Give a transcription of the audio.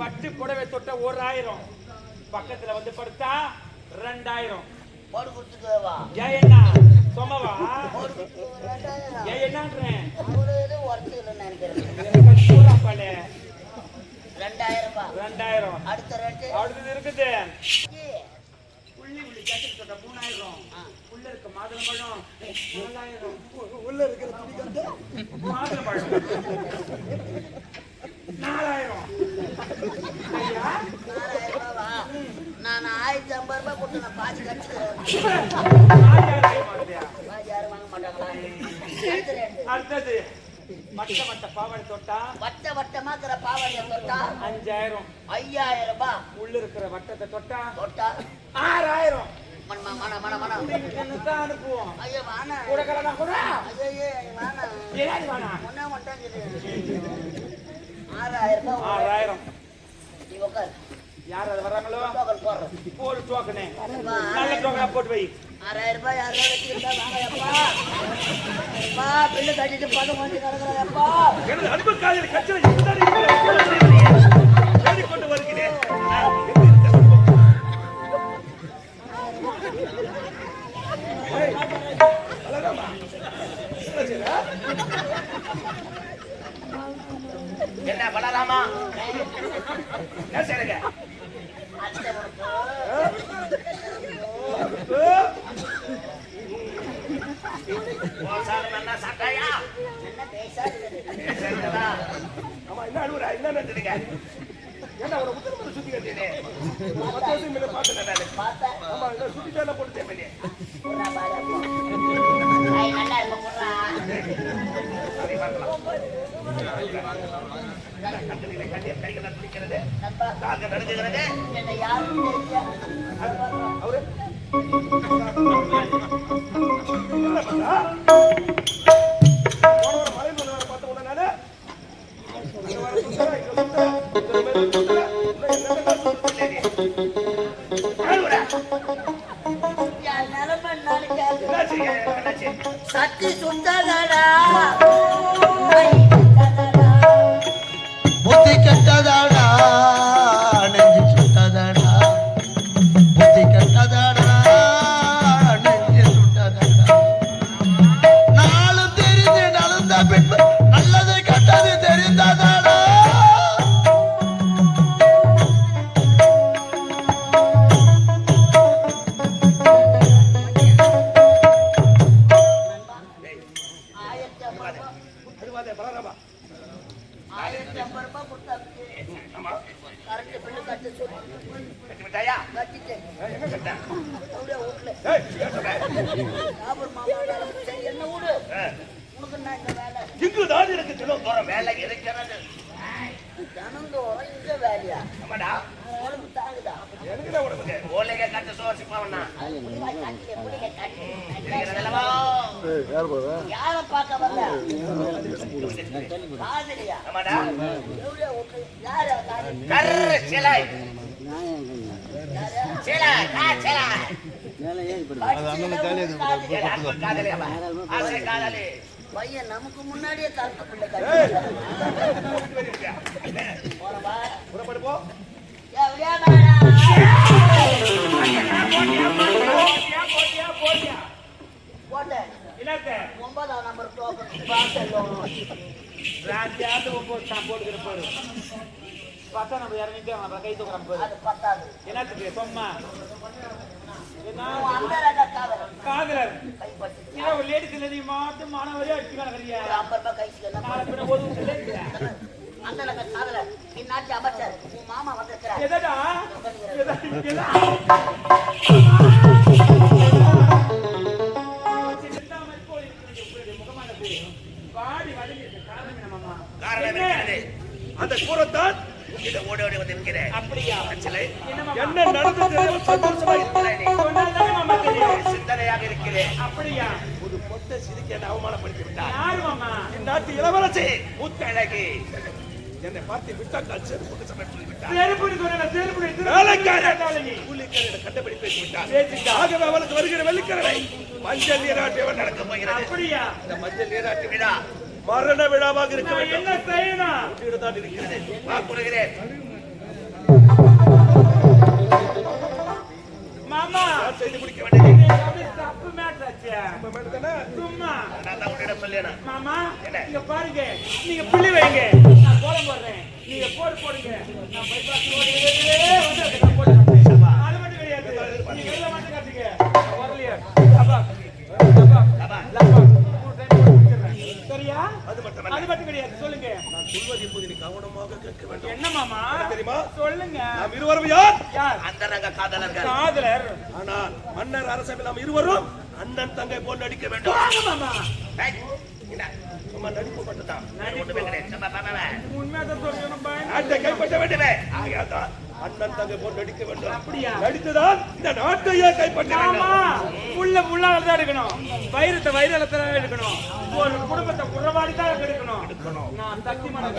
பட்டு புடவை தொட்ட 1000 பக்கத்துல வந்து படுத்தா 2000 போடு கொடுத்துக்கவா ஏன் என்ன சொமவா ஏன் என்னன்றேன் அவ்வளவு ஒர்த்து இல்லைன்னு நினைக்கிறேன் 2000 அடுத்த ரேட்டு அடுத்தது இருக்குது புள்ளி ஜாக்கெட் தொட்ட 3000 உள்ள இருக்க மாதுளம்பழம் 4000 உள்ள இருக்கிற துணிக்கட்டு மாதுளம்பழம் 4000 நான் 1050 ரூபாய் கொடுத்து நான் பாதி கடிச்சுக்கிறேன் யாரும் வாங்க மாட்டாங்களா அடுத்தது வட்ட பாவாடை தொட்டா வட்டமா இருக்கிற பாவாடை தொட்டா 5000 ரூபாய் உள்ள இருக்கிற வட்டத்தை தொட்டா 6000 அனுப்புவோம் ஐயோ வானா கூட கடனா கூட ஐயோ வானா ஏன் வானா முன்ன மட்டும் 6000 ரூபாய் 6000 நீ உட்கார் யார் அது வர்றாங்களோ டோக்கன் போடுறோம் போடு டோக்கனே நல்ல டோக்கனா போட்டு வை 6000 ரூபாய் யாரோ வச்சிருந்தா வாங்கப்பா அப்பா பிள்ளை கட்டிட்டு பதம் வந்து கிடக்குறாப்பா எனது அன்பு காதல் கச்சரை எத்தனை தேடி கொண்டு வருகிறேன் என்ன பலராமா என்ன செய்றீங்க என்ன பேசாது ஆமா என்ன அழுவுறா என்ன நினைக்கிறீங்க ஏன்னா அவரை உத்தரவு சுத்தி கட்டினே 10 வருஷம் மேல பார்த்தேன் நான் பார்த்தா ஆமா என்ன சுத்திட்டால போட்டு தேவையே புறா பாரு ஐ நல்லா இருக்க புறா சரி பார்க்கலாம் கண்டிப்பா கைகளை பிடிக்கிறது நம்பா கால்கள் நடுங்குகிறது என்ன யாரும் தெரியல அவரு என்ன பண்ணா போன மலை மேல பார்த்த உடனே நானு சத்தி சுத்ததடா புத்தி கெட்டதாடா நெஞ்சு சுட்டதாடா புத்தி கெட்டதாடா நெஞ்சு சுட்டதாடா நாளும் தெரிந்து நடந்த பின்பு நல்லது கெட்டது தெரிந்ததாடா பலராமா 1050 ரூபாய் கொடுத்தாச்சு ஆமா கரெக்ட் பிள்ளை கட்டு சொல்லி கட்டி விட்டாயா கட்டிட்டேன் எங்க கட்ட அப்படியே வீட்டுல ஏய் என்ன சொல்ற ஞாபகம் மாமா சரி என்ன வீடு உனக்கு நான் இந்த வேலை இங்குதான் எனக்கு தினம் தோறும் வேலை இருக்கிறது தினந்தோறும் இந்த வேலையா ஆமாடா உடம்பு தாங்குதா எனக்கு தான் உடம்புக்கு ஓலைங்க கட்ட சோறு சிப்பாவண்ணா யார பார்க்க வரல காதலியா ஆமாடா எவ்வளோ வீட்டு யாரு கர்ற சிலை சிலை சிலை காதலி பையன் நமக்கு முன்னாடியே கருத்து பிள்ளை கட்டி புறப்படு போ போட்டேன் 9ஆம் நம்பர் டோக்கன் போட்டுக்கிற போடு 10 நம்ம இறங்கிட்டு நம்ம கை தூக்குறோம் போது அது பத்தாது என்னத்துக்கு சொம்மா காதலர் லேடிஸ் நீ மாட்டும் மாணவரே அடிச்சுக்கான 50 ரூபாய் கைக்கு அந்த காதலர் இந்நாட்டு அமைச்சர் உன் மாமா வந்திருக்கிறார் எதடா அந்த கூறத்தான் ஓடி ஓடி வந்து இருக்கிறேன் அப்படியா என்ன நடந்தது சிந்தனையாக இருக்கிறேன் அப்படியா ஒரு பொட்டை சிரிக்க அவமானப்படுத்தி விட்டார் யாரு மாமா இந்நாட்டு இளவரசி முத்தழகி என்னை பார்த்து விட்டா செருப்புக்கு சமைத்து சொல்லிவிட்டார் கண்டபடி பேசிவிட்டார் ஆகவே அவளுக்கு வருகிற வெள்ளிக்கிழமை மஞ்சள் நீராட்டு விழா நடக்க போகிறது அப்படியா இந்த மஞ்சள் நீராட்டு விழா மரண விழாவாக இருக்க வேண்டும் என்ன செய்யணும் உன்னிடம் தான் இருக்கிறது. வா கூறுகிறேன். மாமா நான் செய்து முடிக்க வேண்டியது. நீ அப்படியே தப்பு மேட்ராச்சு. நம்ம மேடம் தானே? சும்மா நான் தான் உன்னிடம் சொல்லேனா. மாமா என்ன? இங்க பாருங்க, நீங்க புள்ளி வைங்க, நான் கோலம் போடுறேன். நீங்க போடுங்க, நான் பைபாஸ் ரோடிலே வந்து நான் போட்டு காட்டுறேன். அது மட்டும் கிடையாது, நீங்க வெளில மட்டும் காட்டுங்க. வரலையா அப்பா அப்பா லப்பா ஒரு டைம் போட்டு முடிச்சிடுறேன். சரியா? அது மட்டும் அது மட்டும் கிடையாது, சொல்லுங்க. நான் சொல்வது இப்போது நீ கவனமாக கேட்க வேண்டும். என்ன மாமா தெரியுமா? சொல்லுங்க. நாம் இருவரும் யார்? யார்? அந்தரங்க காதலர்கள். காதலர். ஆனால் மன்னர் அரசவை நாம் இருவரும் அண்ணன் தங்கை போல் நடிக்க வேண்டும். வாங்க மாமா. ஏய், இந்தா, சும்மா நடிப்பு மட்டும்தான். ஒண்ணுமே கிடையாது. சும்மா பாப்பா. உண்மையாதான் சொல்லணும் பையன். நாட்டை கைப்பற்ற வேண்டுமே. ஆகையால்தான் அண்ணன் தங்கை போல் நடிக்க வேண்டும். அப்படியா? நடித்துதான் இந்த நாட்டையே கைப்பற்ற ஆமா, வேண்டும். புள்ளால தான் எடுக்கணும், வயிறால தான் எடுக்கணும், ஒரு குடும்பத்தை குறவாடி தான் எடுக்கணும். நான் சக்தி மன